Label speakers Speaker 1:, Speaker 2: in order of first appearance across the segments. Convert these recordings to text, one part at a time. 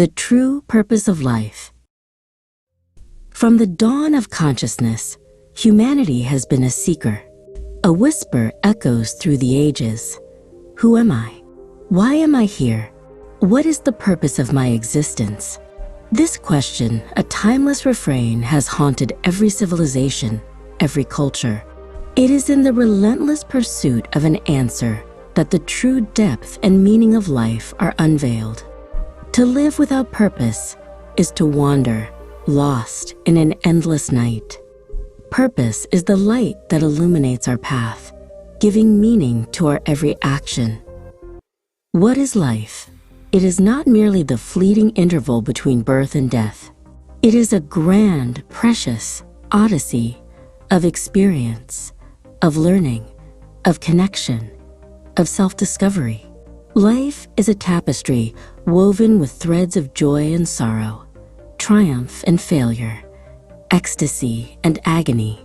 Speaker 1: The true purpose of life. From the dawn of consciousness, humanity has been a seeker. A whisper echoes through the ages. Who am I? Why am I here? What is the purpose of my existence? This question, a timeless refrain, has haunted every civilization, every culture. It is in the relentless pursuit of an answer that the true depth and meaning of life are unveiled. To live without purpose is to wander, lost in an endless night. Purpose is the light that illuminates our path, giving meaning to our every action. What is life? It is not merely the fleeting interval between birth and death. It is a grand, precious odyssey of experience, of learning, of connection, of self-discovery. Life is a tapestry woven with threads of joy and sorrow, triumph and failure, ecstasy and agony.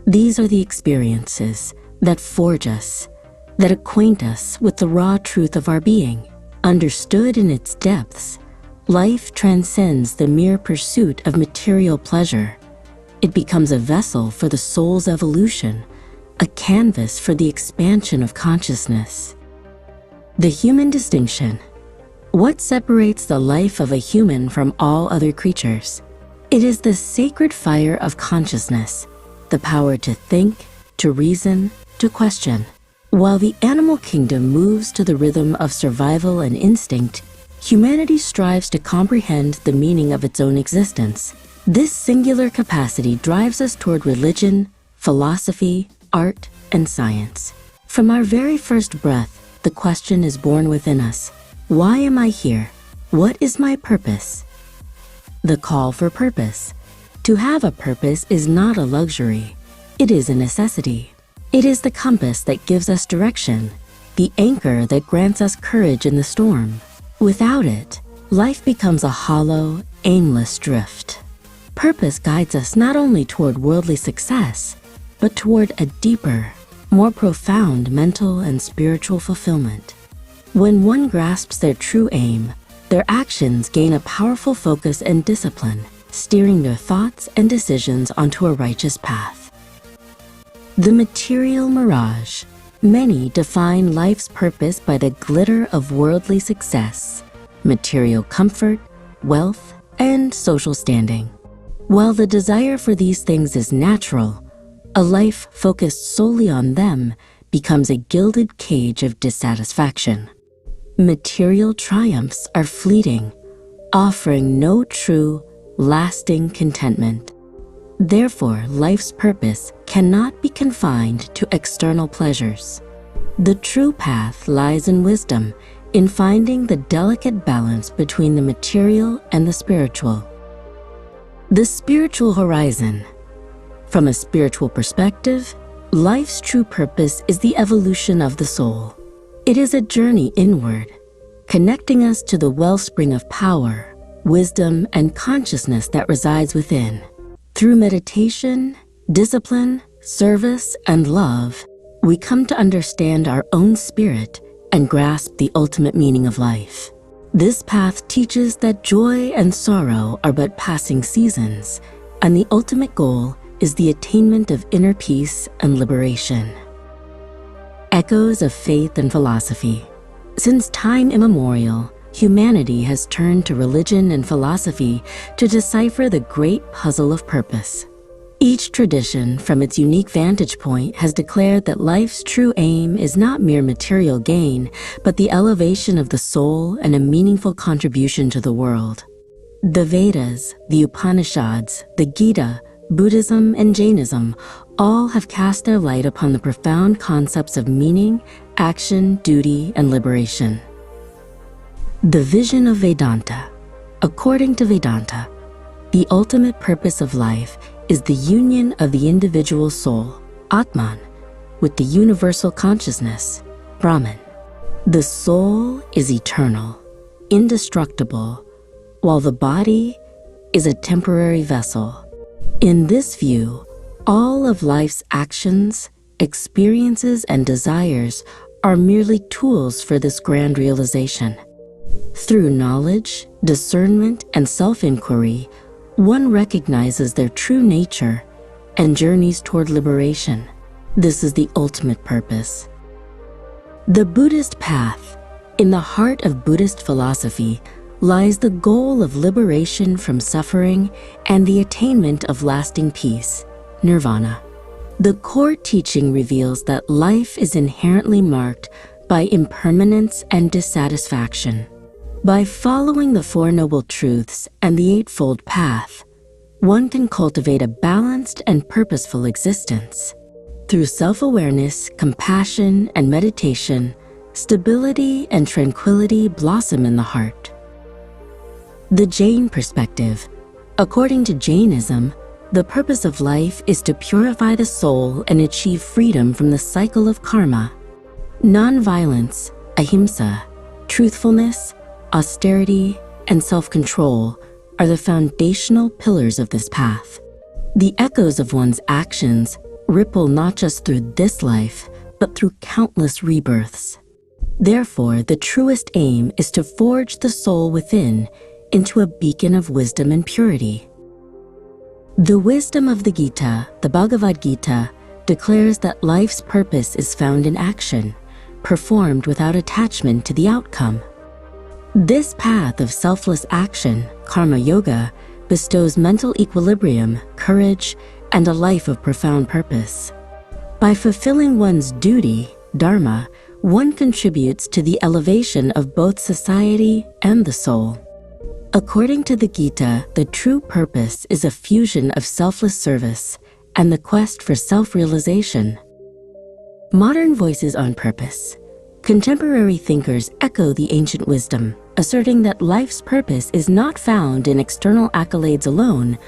Speaker 1: These are the experiences that forge us, that acquaint us with the raw truth of our being. Understood in its depths, life transcends the mere pursuit of material pleasure. It becomes a vessel for the soul's evolution, a canvas for the expansion of consciousness. The human distinction. What separates the life of a human from all other creatures? It is the sacred fire of consciousness, the power to think, to reason, to question. While the animal kingdom moves to the rhythm of survival and instinct, humanity strives to comprehend the meaning of its own existence. This singular capacity drives us toward religion, philosophy, art, and science. From our very first breath, the question is born within us. Why am I here? What is my purpose? The call for purpose. To have a purpose is not a luxury. It is a necessity. It is the compass that gives us direction, the anchor that grants us courage in the storm. Without it, life becomes a hollow, aimless drift. Purpose guides us not only toward worldly success, but toward a deeper, more profound mental and spiritual fulfillment. When one grasps their true aim, their actions gain a powerful focus and discipline, steering their thoughts and decisions onto a righteous path. The material mirage. Many define life's purpose by the glitter of worldly success, material comfort, wealth, and social standing. While the desire for these things is natural, a life focused solely on them becomes a gilded cage of dissatisfaction. Material triumphs are fleeting, offering no true, lasting contentment. Therefore, life's purpose cannot be confined to external pleasures. The true path lies in wisdom, in finding the delicate balance between the material and the spiritual. The spiritual horizon. From a spiritual perspective, life's true purpose is the evolution of the soul. It is a journey inward, connecting us to the wellspring of power, wisdom, and consciousness that resides within. Through meditation, discipline, service, and love, we come to understand our own spirit and grasp the ultimate meaning of life. This path teaches that joy and sorrow are but passing seasons, and the ultimate goal is the attainment of inner peace and liberation. Echoes of faith and philosophy. Since time immemorial, humanity has turned to religion and philosophy to decipher the great puzzle of purpose. Each tradition, from its unique vantage point, has declared that life's true aim is not mere material gain, but the elevation of the soul and a meaningful contribution to the world. The Vedas, the Upanishads, the Gita, Buddhism, and Jainism all have cast their light upon the profound concepts of meaning, action, duty, and liberation. The vision of Vedanta. According to Vedanta, the ultimate purpose of life is the union of the individual soul, Atman, with the universal consciousness, Brahman. The soul is eternal, indestructible, while the body is a temporary vessel. In this view, all of life's actions, experiences, and desires are merely tools for this grand realization. Through knowledge, discernment, and self-inquiry, one recognizes their true nature and journeys toward liberation. This is the ultimate purpose. The Buddhist path. In the heart of Buddhist philosophy lies the goal of liberation from suffering and the attainment of lasting peace, nirvana. The core teaching reveals that life is inherently marked by impermanence and dissatisfaction. By following the Four Noble Truths and the Eightfold Path, one can cultivate a balanced and purposeful existence. Through self-awareness, compassion, and meditation, stability and tranquility blossom in the heart. The Jain perspective. According to Jainism, the purpose of life is to purify the soul and achieve freedom from the cycle of karma. Non-violence, ahimsa, truthfulness, austerity, and self-control are the foundational pillars of this path. The echoes of one's actions ripple not just through this life, but through countless rebirths. Therefore, the truest aim is to forge the soul within into a beacon of wisdom and purity. The wisdom of the Gita, the Bhagavad Gita, declares that life's purpose is found in action, performed without attachment to the outcome. This path of selfless action, karma yoga, bestows mental equilibrium, courage, and a life of profound purpose. By fulfilling one's duty, dharma, one contributes to the elevation of both society and the soul. According to the Gita, the true purpose is a fusion of selfless service and the quest for self-realization. Modern voices on purpose. Contemporary thinkers echo the ancient wisdom, asserting that life's purpose is not found in external accolades alone,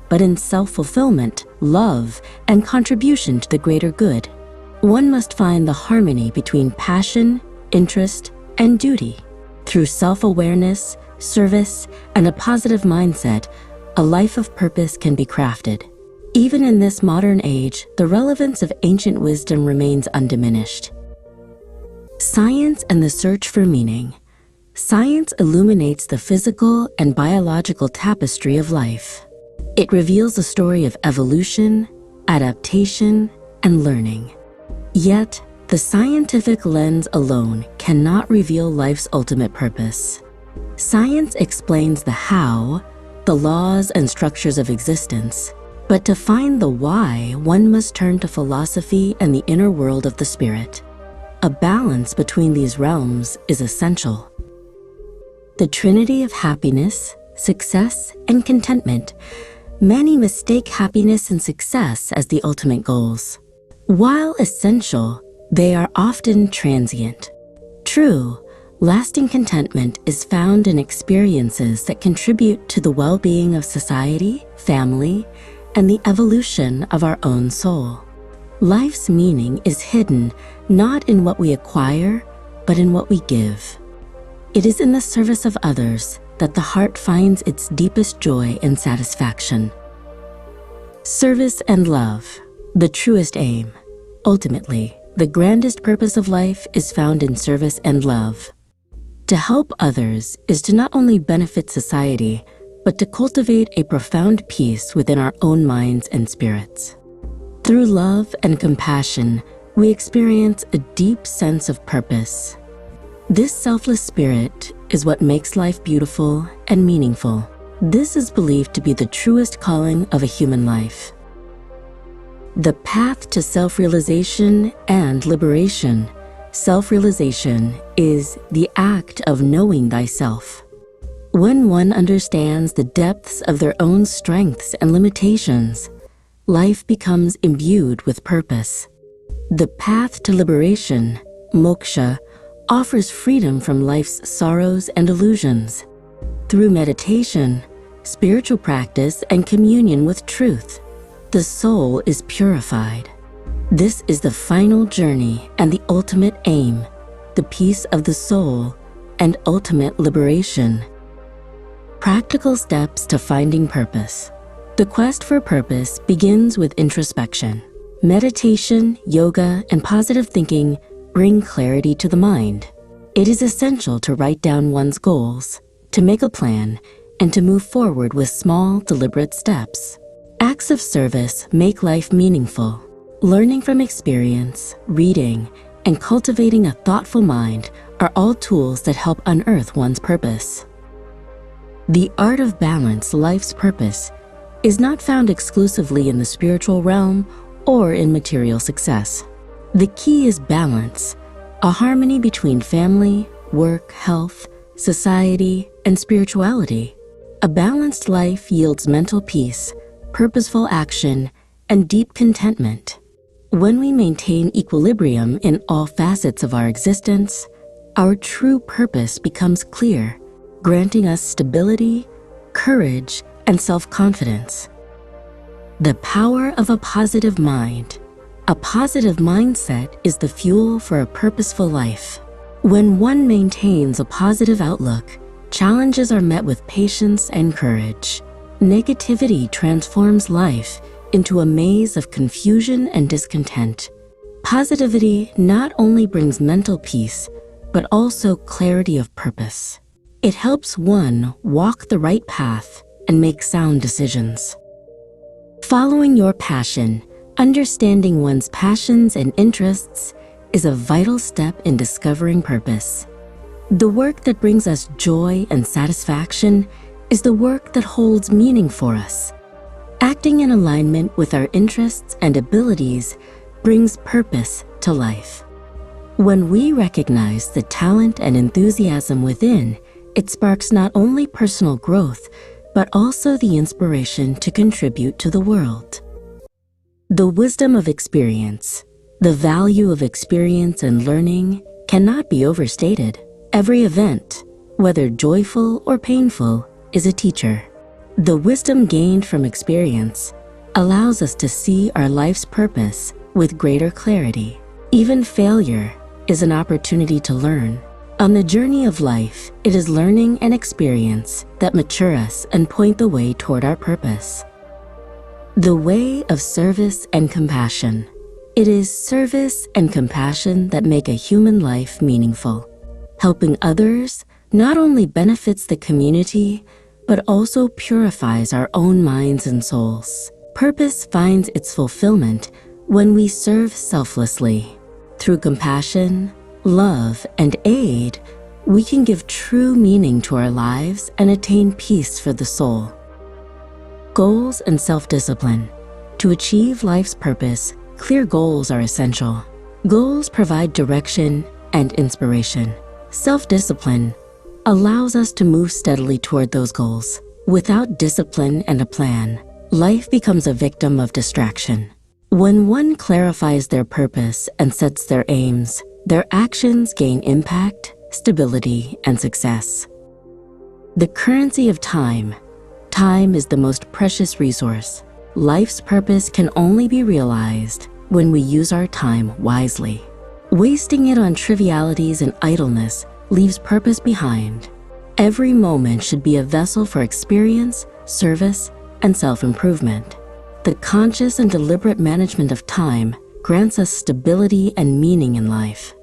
Speaker 1: but in self-fulfillment, love, and contribution to the greater good. One must find the harmony between passion, interest, and duty. Through self-awareness, service, and a positive mindset, a life of purpose can be crafted. Even in this modern age, the relevance of ancient wisdom remains undiminished. Science and the search for meaning. Science illuminates the physical and biological tapestry of life. It reveals the story of evolution, adaptation, and learning. Yet, the scientific lens alone cannot reveal life's ultimate purpose. Science explains the how, the laws and structures of existence, but to find the why, one must turn to philosophy and the inner world of the spirit. A balance between these realms is essential. The trinity of happiness, success, and contentment. Many mistake happiness and success as the ultimate goals. While essential, they are often transient. True, lasting contentment is found in experiences that contribute to the well-being of society, family, and the evolution of our own soul. Life's meaning is hidden not in what we acquire, but in what we give. It is in the service of others that the heart finds its deepest joy and satisfaction. Service and love, the truest aim. Ultimately, the grandest purpose of life is found in service and love. To help others is to not only benefit society, but to cultivate a profound peace within our own minds and spirits. Through love and compassion, we experience a deep sense of purpose. This selfless spirit is what makes life beautiful and meaningful. This is believed to be the truest calling of a human life. The path to self-realization and liberation. Self-realization is the act of knowing thyself. When one understands the depths of their own strengths and limitations, life becomes imbued with purpose. The path to liberation, moksha, offers freedom from life's sorrows and illusions. Through meditation, spiritual practice, and communion with truth, the soul is purified. This is the final journey and the ultimate aim, the peace of the soul and ultimate liberation. Practical steps to finding purpose. The quest for purpose begins with introspection. Meditation, yoga, and positive thinking bring clarity to the mind. It is essential to write down one's goals, to make a plan, and to move forward with small, deliberate steps. Acts of service make life meaningful. Learning from experience, reading, and cultivating a thoughtful mind are all tools that help unearth one's purpose. The art of balance, life's purpose, is not found exclusively in the spiritual realm or in material success. The key is balance, a harmony between family, work, health, society, and spirituality. A balanced life yields mental peace, purposeful action, and deep contentment. When we maintain equilibrium in all facets of our existence, our true purpose becomes clear, granting us stability, courage, and self-confidence. The power of a positive mind. A positive mindset is the fuel for a purposeful life. When one maintains a positive outlook, challenges are met with patience and courage. Negativity transforms life into a maze of confusion and discontent. Positivity not only brings mental peace, but also clarity of purpose. It helps one walk the right path and make sound decisions. Following your passion, understanding one's passions and interests is a vital step in discovering purpose. The work that brings us joy and satisfaction is the work that holds meaning for us. Acting in alignment with our interests and abilities brings purpose to life. When we recognize the talent and enthusiasm within, it sparks not only personal growth, but also the inspiration to contribute to the world. The wisdom of experience. The value of experience and learning cannot be overstated. Every event, whether joyful or painful, is a teacher. The wisdom gained from experience allows us to see our life's purpose with greater clarity. Even failure is an opportunity to learn. On the journey of life, it is learning and experience that mature us and point the way toward our purpose. The way of service and compassion. It is service and compassion that make a human life meaningful. Helping others not only benefits the community, but also purifies our own minds and souls. Purpose finds its fulfillment when we serve selflessly. Through compassion, love, and aid, we can give true meaning to our lives and attain peace for the soul. Goals and self-discipline. To achieve life's purpose, clear goals are essential. Goals provide direction and inspiration. Self-discipline allows us to move steadily toward those goals. Without discipline and a plan, life becomes a victim of distraction. When one clarifies their purpose and sets their aims, their actions gain impact, stability, and success. The currency of time. Time is the most precious resource. Life's purpose can only be realized when we use our time wisely. Wasting it on trivialities and idleness leaves purpose behind. Every moment should be a vessel for experience, service, and self-improvement. The conscious and deliberate management of time grants us stability and meaning in life.